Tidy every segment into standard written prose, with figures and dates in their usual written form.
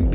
MB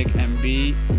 1 MB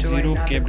0 KB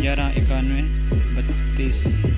119132